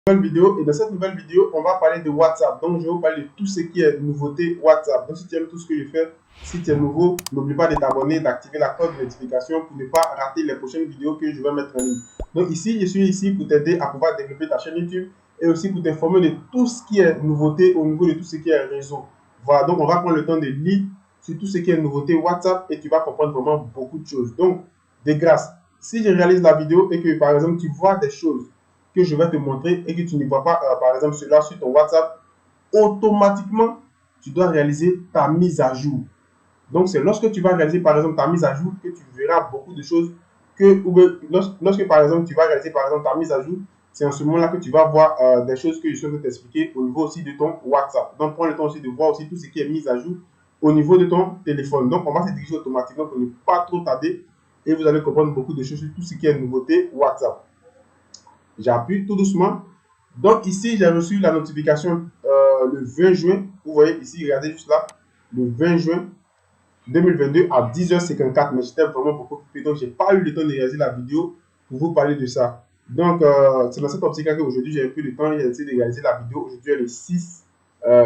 Nouvelle vidéo, et dans cette nouvelle vidéo on va parler de WhatsApp. Donc je vais vous parler de tout ce qui est nouveauté WhatsApp. Donc si tu aimes tout ce que je fais, si tu es nouveau, n'oublie pas de t'abonner, d'activer la cloche de notification pour ne pas rater les prochaines vidéos que je vais mettre en ligne. Donc ici je suis ici pour t'aider à pouvoir développer ta chaîne YouTube et aussi pour t'informer de tout ce qui est nouveauté au niveau de tout ce qui est réseau. Voilà, donc on va prendre le temps de lire sur tout ce qui est nouveauté WhatsApp et tu vas comprendre vraiment beaucoup de choses. Donc de grâce, si je réalise la vidéo et que par exemple tu vois des choses que je vais te montrer et que tu ne vois pas, par exemple, cela sur ton WhatsApp, automatiquement, tu dois réaliser ta mise à jour. Donc, c'est lorsque tu vas réaliser, par exemple, ta mise à jour que tu verras beaucoup de choses que, ou lorsque, par exemple, tu vas réaliser, par exemple, ta mise à jour, c'est en ce moment-là que tu vas voir des choses que je suis en train de t'expliquer au niveau aussi de ton WhatsApp. Donc, prends le temps aussi de voir aussi tout ce qui est mis à jour au niveau de ton téléphone. Donc, on va se diriger automatiquement pour ne pas trop tarder et vous allez comprendre beaucoup de choses sur tout ce qui est nouveauté WhatsApp. J'appuie tout doucement. Donc ici, j'ai reçu la notification le 20 juin. Vous voyez ici, regardez juste là, le 20 juin 2022 à 10h54. Mais j'étais vraiment beaucoup occupé. Donc, je n'ai pas eu le temps de réaliser la vidéo pour vous parler de ça. Donc, c'est dans cette optique-là qu'aujourd'hui, j'ai pris le temps. J'ai essayé de réaliser la vidéo. Aujourd'hui, le 6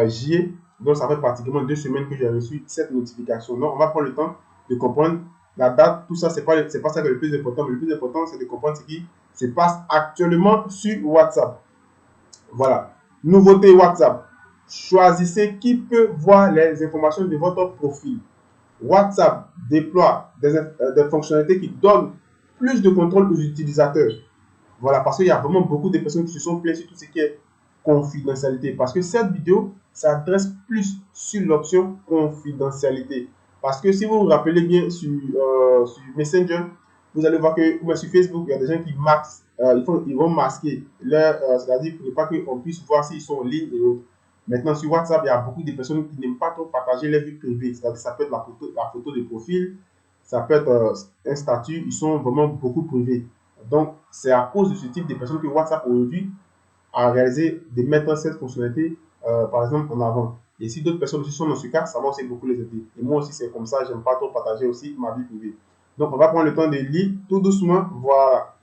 juillet. Donc, ça fait pratiquement 2 semaines que j'ai reçu cette notification. Donc, on va prendre le temps de comprendre la date. Tout ça, c'est pas ça qui est le plus important. Mais le plus important, c'est de comprendre ce qui se passe actuellement sur WhatsApp. Voilà. Nouveauté WhatsApp. Choisissez qui peut voir les informations de votre profil. WhatsApp déploie des fonctionnalités qui donnent plus de contrôle aux utilisateurs. Voilà, parce qu'il y a vraiment beaucoup de personnes qui se sont plaintes sur tout ce qui est confidentialité. Parce que cette vidéo s'adresse plus sur l'option confidentialité. Parce que si vous vous rappelez bien sur Messenger, vous allez voir que sur Facebook, il y a des gens qui masquent, ils vont masquer leur, c'est-à-dire pour ne pas qu'on puisse voir s'ils sont en ligne et autres. Maintenant, sur WhatsApp, il y a beaucoup de personnes qui n'aiment pas trop partager leur vie privée. C'est-à-dire ça peut être la photo de profil, ça peut être un statut, ils sont vraiment beaucoup privés. Donc, c'est à cause de ce type de personnes que WhatsApp aujourd'hui a réalisé de mettre cette fonctionnalité, par exemple, en avant. Et si d'autres personnes aussi sont dans ce cas, ça va aussi beaucoup les aider. Et moi aussi, c'est comme ça, j'aime pas trop partager aussi ma vie privée. Donc, on va prendre le temps de lire tout doucement. Voilà.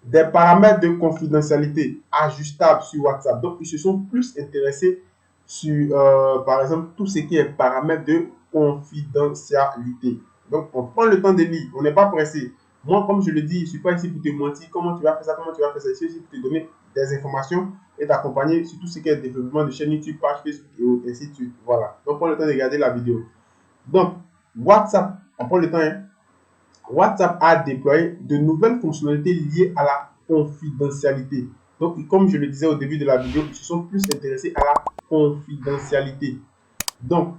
Des paramètres de confidentialité ajustables sur WhatsApp. Donc, ils se sont plus intéressés sur, par exemple, tout ce qui est paramètres de confidentialité. Donc, on prend le temps de lire. On n'est pas pressé. Moi, comme je le dis, je ne suis pas ici pour te mentir. Comment tu vas faire ça, comment tu vas faire ça. Je suis ici pour te donner des informations et t'accompagner sur tout ce qui est développement de chaîne YouTube, page Facebook et ainsi de suite. Voilà. Donc, prends le temps de regarder la vidéo. Donc, WhatsApp, on prend le temps, hein. WhatsApp a déployé de nouvelles fonctionnalités liées à la confidentialité. Donc, comme je le disais au début de la vidéo, ils se sont plus intéressés à la confidentialité. Donc,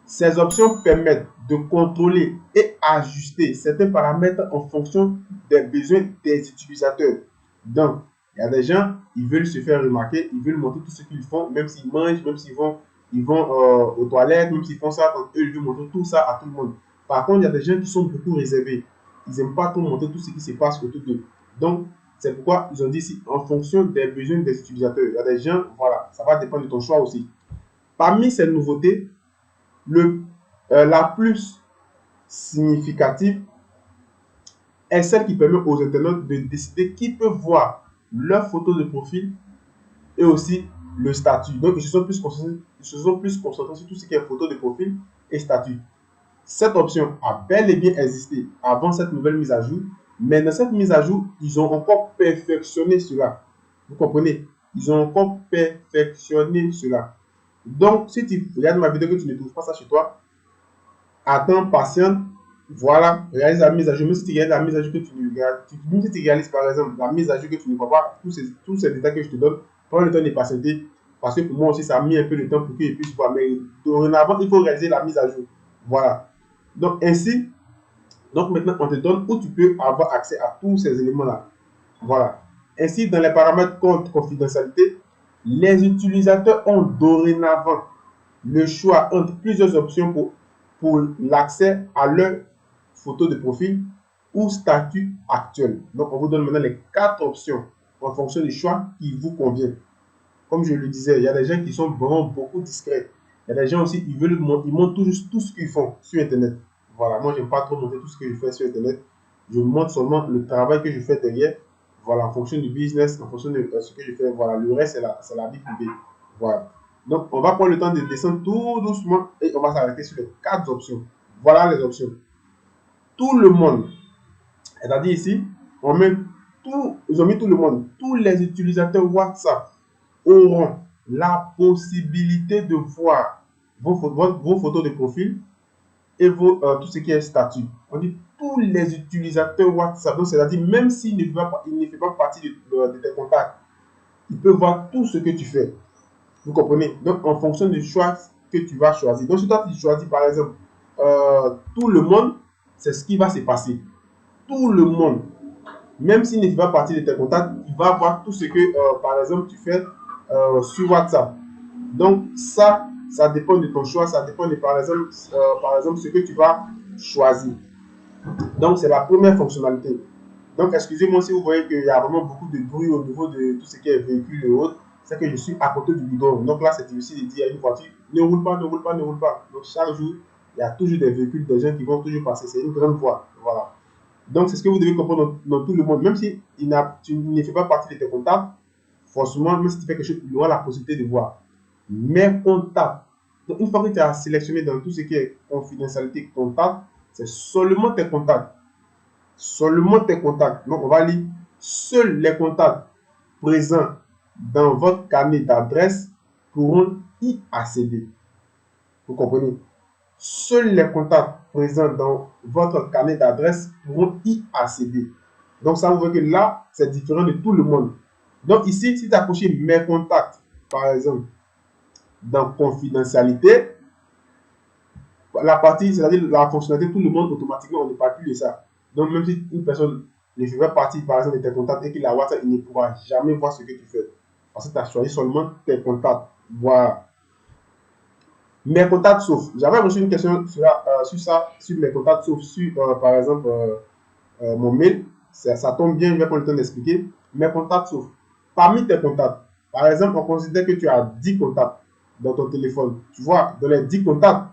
ces options permettent de contrôler et ajuster certains paramètres en fonction des besoins des utilisateurs. Donc, il y a des gens, ils veulent se faire remarquer, ils veulent montrer tout ce qu'ils font, même s'ils mangent, même s'ils vont aux toilettes, même s'ils font ça, donc eux, ils veulent montrer tout ça à tout le monde. Par contre, il y a des gens qui sont beaucoup réservés. Ils n'aiment pas trop montrer tout ce qui se passe autour d'eux. Donc, c'est pourquoi ils ont dit ici, en fonction des besoins des utilisateurs. Il y a des gens, voilà, ça va dépendre de ton choix aussi. Parmi ces nouveautés, la plus significative est celle qui permet aux internautes de décider qui peut voir leur photo de profil et aussi le statut. Donc, ils se sont plus concentrés sur tout ce qui est photo de profil et statut. Cette option a bel et bien existé avant cette nouvelle mise à jour, mais dans cette mise à jour, ils ont encore perfectionné cela. Vous comprenez? Ils ont encore perfectionné cela. Donc, si tu regardes ma vidéo que tu ne trouves pas ça chez toi, attends, patiente, voilà, réalise la mise à jour. Même si tu réalises la mise à jour que tu ne regardes, même si tu réalises par exemple la mise à jour que tu ne vois pas, tous ces détails que je te donne, prends le temps de patienter. Parce que pour moi aussi, ça a mis un peu de temps pour que je puisse voir. Mais dorénavant, il faut réaliser la mise à jour. Voilà. Donc, ainsi, maintenant, on te donne où tu peux avoir accès à tous ces éléments-là. Voilà. Ainsi, dans les paramètres compte confidentialité, les utilisateurs ont dorénavant le choix entre plusieurs options pour l'accès à leur photo de profil ou statut actuel. Donc, on vous donne maintenant les 4 options en fonction du choix qui vous convient. Comme je le disais, il y a des gens qui sont vraiment beaucoup discrets. Il y a des gens aussi, ils montrent tout ce qu'ils font sur Internet. Voilà, moi, je n'aime pas trop montrer tout ce que je fais sur Internet. Je montre seulement le travail que je fais derrière. Voilà, en fonction du business, en fonction de ce que je fais. Voilà, le reste, c'est la vie privée. Voilà. Donc, on va prendre le temps de descendre tout doucement et on va s'arrêter sur les 4 options. Voilà les options. Tout le monde, c'est-à-dire ici, ils ont mis tout le monde. Tous les utilisateurs WhatsApp auront la possibilité de voir vos photos de profil et tout ce qui est statut. On dit tous les utilisateurs WhatsApp, donc c'est-à-dire même s'il ne fait pas partie de tes contacts, il peut voir tout ce que tu fais. Vous comprenez? Donc en fonction du choix que tu vas choisir. Donc si toi tu choisis par exemple tout le monde, c'est ce qui va se passer. Tout le monde, même s'il ne fait pas partie de tes contacts, il va voir tout ce que par exemple tu fais sur WhatsApp. Donc ça dépend de ton choix, ça dépend de par exemple ce que tu vas choisir. Donc c'est la première fonctionnalité. Donc excusez-moi si vous voyez qu'il y a vraiment beaucoup de bruit au niveau de tout ce qui est véhicule et autres, c'est que je suis à côté du guidon. Donc là c'est difficile de dire à une voiture ne roule pas, ne roule pas, ne roule pas. Donc chaque jour il y a toujours des véhicules, des gens qui vont toujours passer. C'est une grande voie. Voilà. Donc c'est ce que vous devez comprendre dans tout le monde. Même si tu ne fais pas partie de tes contacts, forcément, même si tu fais quelque chose, il y aura la possibilité de voir. Mes contacts. Donc, une fois que tu as sélectionné dans tout ce qui est confidentialité contact, c'est seulement tes contacts. Seulement tes contacts. Donc, on va lire seuls les contacts présents dans votre carnet d'adresse pourront y accéder. Vous comprenez? Seuls les contacts présents dans votre carnet d'adresse pourront y accéder. Donc, ça vous voit que là, c'est différent de tout le monde. Donc, ici, si tu as coché mes contacts, par exemple, dans confidentialité, la partie, c'est-à-dire la fonctionnalité, tout le monde, automatiquement, on ne parle plus de ça. Donc, même si une personne ne fait pas partie, par exemple, de tes contacts et qu'il a WhatsApp, il ne pourra jamais voir ce que tu fais. Parce que tu as choisi seulement tes contacts. Voilà. Mes contacts sauf. J'avais reçu une question sur ça, sur mes contacts sauf, sur, par exemple, mon mail. Ça tombe bien, je vais prendre le temps d'expliquer. Mes contacts sauf. Parmi tes contacts, par exemple, on considère que tu as 10 contacts dans ton téléphone. Tu vois, dans les 10 contacts,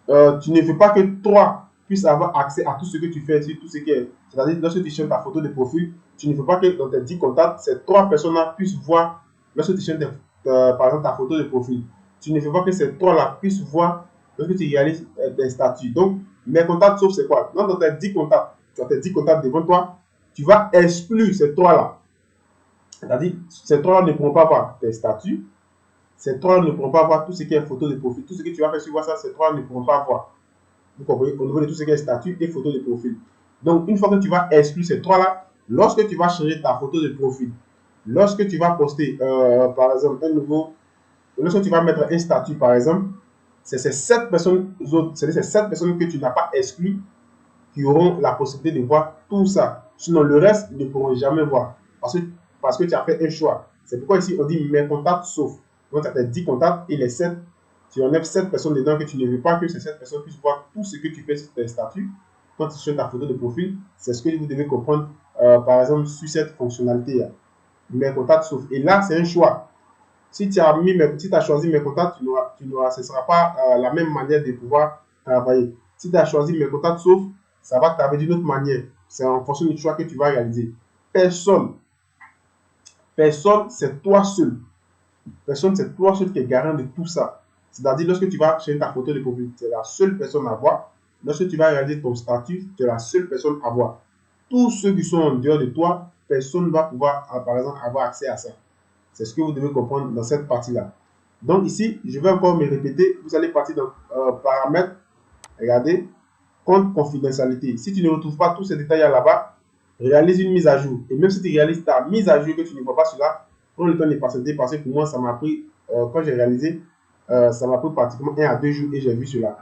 tu ne veux pas que toi puisses avoir accès à tout ce que tu fais, sur tout ce qui est. C'est-à-dire, lorsque tu cherches ta photo de profil, tu ne veux pas que dans tes 10 contacts, ces 3 personnes-là puissent voir, lorsque tu cherches par exemple ta photo de profil, tu ne veux pas que ces 3-là puissent voir lorsque tu réalises des statuts. Donc, mes contacts sauf c'est quoi? Donc, dans tes 10 contacts, tu as tes 10 contacts devant toi, tu vas exclure ces 3-là. C'est-à-dire, ces 3-là ne pourront pas voir tes statuts. Ces 3 ne pourront pas voir tout ce qui est photo de profil. Tout ce que tu vas faire sur WhatsApp, ces 3 ne pourront pas voir. Vous comprenez? Au niveau de tout ce qui est statut et photo de profil. Donc, une fois que tu vas exclure ces 3-là, lorsque tu vas changer ta photo de profil, lorsque tu vas poster, par exemple, lorsque tu vas mettre un statut, par exemple, c'est ces 7 personnes que tu n'as pas exclues qui auront la possibilité de voir tout ça. Sinon, le reste, ils ne pourront jamais voir. Parce que tu as fait un choix. C'est pourquoi ici, on dit mes contacts sauf. Donc, tu as tes 10 contacts et les 7, tu enlèves 7 personnes dedans que tu ne veux pas que ces 7 personnes puissent voir tout ce que tu fais sur tes statuts. Quand tu cherches ta photo de profil, c'est ce que vous devez comprendre, par exemple, sur cette fonctionnalité. Mes contacts sauf. Et là, c'est un choix. Si tu as choisi mes contacts, ce ne sera pas la même manière de pouvoir travailler. Si tu as choisi mes contacts sauf, ça va travailler d'une autre manière. C'est en fonction du choix que tu vas réaliser. Personne, c'est toi seul. Personne, c'est toi seul qui est garant de tout ça. C'est-à-dire, lorsque tu vas chercher ta photo de profil, tu es la seule personne à voir. Lorsque tu vas réaliser ton statut, tu es la seule personne à voir. Tous ceux qui sont en dehors de toi, personne ne va pouvoir, par exemple, avoir accès à ça. C'est ce que vous devez comprendre dans cette partie-là. Donc ici, je vais encore me répéter. Vous allez partir dans paramètres. Regardez, compte confidentialité. Si tu ne retrouves pas tous ces détails là-bas, réalise une mise à jour. Et même si tu réalises ta mise à jour que tu ne vois pas cela, prends le temps de patienter parce que pour moi, ça m'a pris, quand j'ai réalisé, ça m'a pris pratiquement 1 à 2 jours et j'ai vu cela.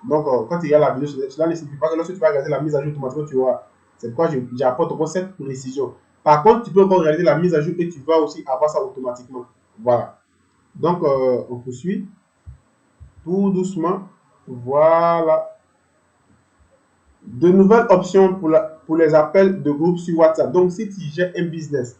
Donc quand tu regardes la vidéo, cela ne signifie pas que lorsque tu vas regarder la mise à jour, automatiquement tu vois. C'est pourquoi j'apporte encore cette précision. Par contre, tu peux encore réaliser la mise à jour et tu vas aussi avoir ça automatiquement. Voilà. Donc, on poursuit tout doucement. Voilà. De nouvelles options pour les appels de groupe sur WhatsApp. Donc, si tu gères un business,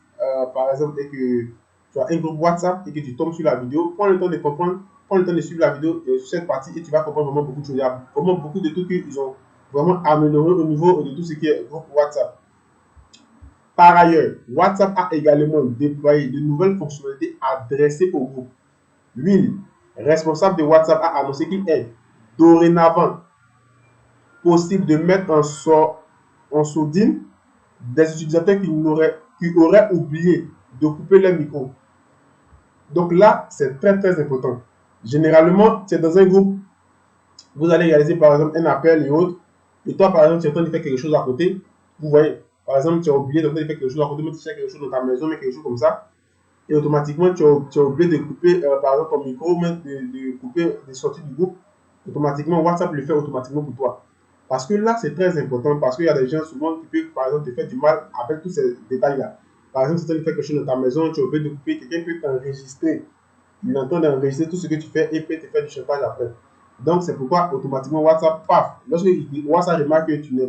par exemple, et que tu as un groupe WhatsApp et que tu tombes sur la vidéo, prends le temps de comprendre, prends le temps de suivre la vidéo sur cette partie et tu vas comprendre vraiment beaucoup de choses. Il y a vraiment beaucoup de trucs qu'ils ont vraiment amélioré au niveau de tout ce qui est groupe WhatsApp. Par ailleurs, WhatsApp a également déployé de nouvelles fonctionnalités adressées au groupe. Will, responsable de WhatsApp, a annoncé qu'il est dorénavant possible de mettre en sourdine des utilisateurs qui auraient oublié de couper leur micro. Donc là, c'est très très important. Généralement, c'est dans un groupe, vous allez réaliser par exemple un appel et autres, et toi par exemple, tu es en train de faire quelque chose à côté, vous voyez, par exemple, tu as oublié de faire quelque chose à côté, mais tu fais quelque chose dans ta maison, mais quelque chose comme ça, et automatiquement, tu as oublié de couper par exemple ton micro, mais de couper des sorties du groupe, automatiquement, WhatsApp le fait automatiquement pour toi. Parce que là, c'est très important, parce qu'il y a des gens souvent qui peuvent, par exemple, te faire du mal avec tous ces détails-là. Par exemple, si tu fais quelque chose dans ta maison, tu as oublié de couper, quelqu'un peut t'enregistrer. Il est en train d'enregistrer tout ce que tu fais et peut te faire du chantage après. Donc, c'est pourquoi automatiquement WhatsApp, paf, lorsque WhatsApp remarque que tu n'es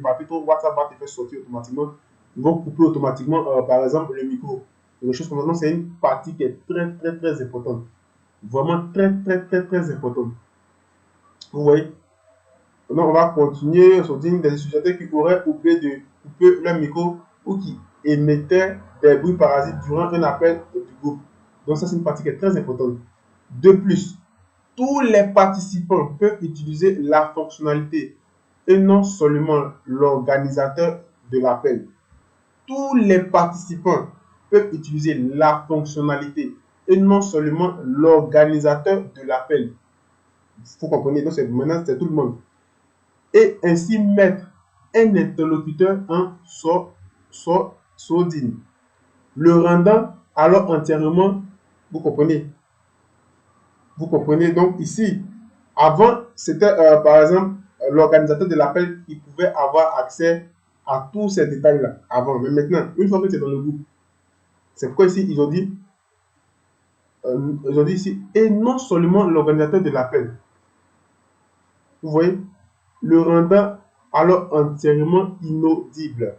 pas plutôt, WhatsApp va te faire sortir automatiquement. Ils vont couper automatiquement, par exemple, le micro. Quelque chose comme ça. C'est une partie qui est très, très, très importante. Vraiment très, très, très, très importante. Vous voyez? Donc, on va continuer sur des utilisateurs qui auraient oublié de couper leur micro ou qui émettaient des bruits parasites durant un appel du groupe. Donc, ça, c'est une partie qui est très importante. De plus, tous les participants peuvent utiliser la fonctionnalité et non seulement l'organisateur de l'appel. Tous les participants peuvent utiliser la fonctionnalité et non seulement l'organisateur de l'appel. Vous comprenez? Donc, maintenant, c'est tout le monde. Et ainsi mettre un interlocuteur en sourdine, le rendant alors entièrement, vous comprenez? Vous comprenez? Donc ici, avant, c'était par exemple l'organisateur de l'appel qui pouvait avoir accès à tous ces détails-là avant. Mais maintenant, une fois que tu es dans le groupe, c'est pourquoi ici, ils ont dit ici, et non seulement l'organisateur de l'appel. Vous voyez? Le rendant alors entièrement inaudible.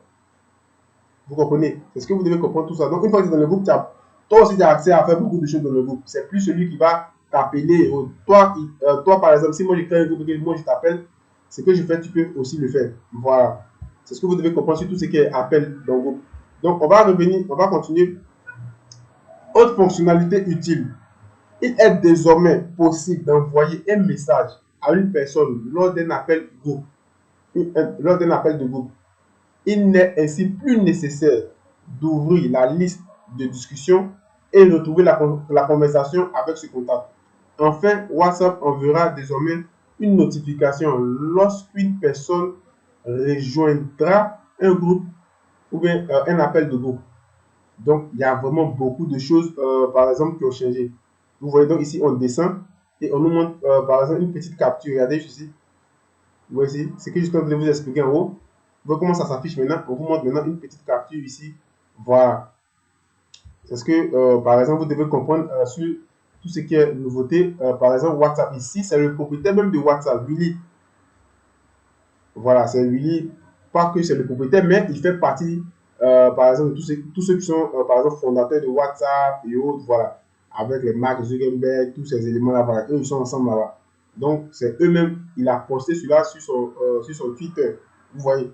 Vous comprenez? C'est ce que vous devez comprendre tout ça. Donc, une fois que tu es dans le groupe, toi aussi, tu as accès à faire beaucoup de choses dans le groupe. C'est plus celui qui va t'appeler. Toi, par exemple, si moi je crée un groupe et que moi je t'appelle, ce que je fais, tu peux aussi le faire. Voilà. C'est ce que vous devez comprendre sur tout ce qui est appel dans le groupe. Donc, on va revenir, on va continuer. Autre fonctionnalité utile. Il est désormais possible d'envoyer un message à une personne lors d'un appel groupe. Lors d'un appel de groupe. Il n'est ainsi plus nécessaire d'ouvrir la liste de discussion et retrouver la conversation avec ce contact. Enfin, WhatsApp enverra désormais une notification lorsqu'une personne rejoindra un groupe ou bien un appel de groupe. Donc, il y a vraiment beaucoup de choses, par exemple, qui ont changé. Vous voyez donc ici, on descend et on nous montre, par exemple, une petite capture. Regardez ici. Vous voyez, c'est que je suis en train de vous expliquer en haut. Vous voyez comment ça s'affiche maintenant. On vous montre maintenant une petite capture ici. Voilà. C'est ce que, par exemple, vous devez comprendre sur tout ce qui est nouveauté. Par exemple, WhatsApp ici, c'est le propriétaire même de WhatsApp, Willy. Voilà, c'est Willy. Pas que c'est le propriétaire, mais il fait partie, par exemple, de tous ceux qui sont, par exemple, fondateurs de WhatsApp et autres. Voilà. Avec les Mark Zuckerberg, tous ces éléments-là. Voilà. Eux, ils sont ensemble là-bas. Donc, c'est eux-mêmes. Il a posté cela sur son Twitter. Vous voyez.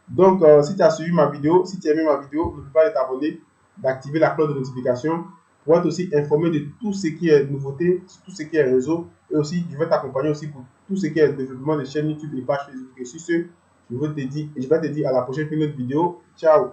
Donc, si tu as suivi ma vidéo, si tu as aimé ma vidéo, n'oublie pas de t'abonner, d'activer la cloche de notification pour être aussi informé de tout ce qui est nouveauté, tout ce qui est réseau. Et aussi, je vais t'accompagner aussi pour tout ce qui est développement de chaîne YouTube et page Facebook. Et sur ce, je vais te dire à la prochaine vidéo. Ciao!